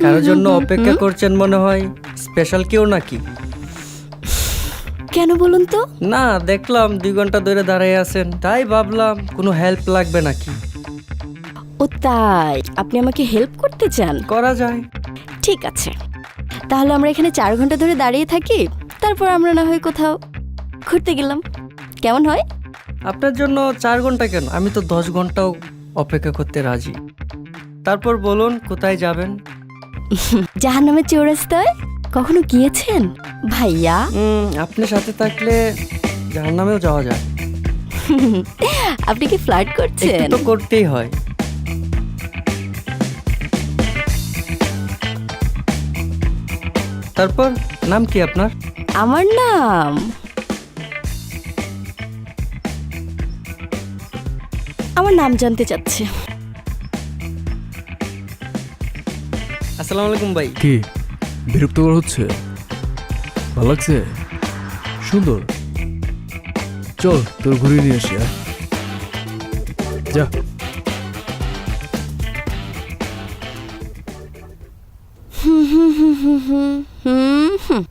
কারোর জন্য অপেক্ষা করছেন মনে হয়, স্পেশাল কেউ নাকি? কেন বলুন তো? না, দেখলাম 2 ঘন্টা ধরে দাঁড়িয়ে আছেন, তাই ভাবলাম কোনো হেল্প লাগবে নাকি। ও তাই, আপনি আমাকে হেল্প করতে চান? করা যায়। ঠিক আছে, তাহলে আমরা এখানে 4 ঘন্টা ধরে দাঁড়িয়ে থাকি, তারপর আমরা না হয় কোথাও ঘুরতে গেলাম, কেমন হয়? আপনার জন্য 4 ঘন্টা কেন, আমি তো 10 ঘন্টাও অপেক্ষা করতে রাজি। তারপর বলুন কোথায় যাবেন? জাহান্নামের চৌরাস্তায় কখনো গিয়েছেন ভাইয়া? আপনি সাথে থাকলে জাহান্নামেও যাওয়া যায়। আপনি কি ফ্লার্ট একটু করছেন? তো করতেই হয়। তারপর নাম কি আপনার? আমার নাম আমার নাম জানতে চাচ্ছে। আসসালামু আলাইকুম ভাই। কি বিরক্তকর হচ্ছে? ভালো লাগছে? সুন্দর। চল তোর ঘুরিয়ে নিয়ে আসি। যা। হুম হুম হুম হুম হুম হুম হুম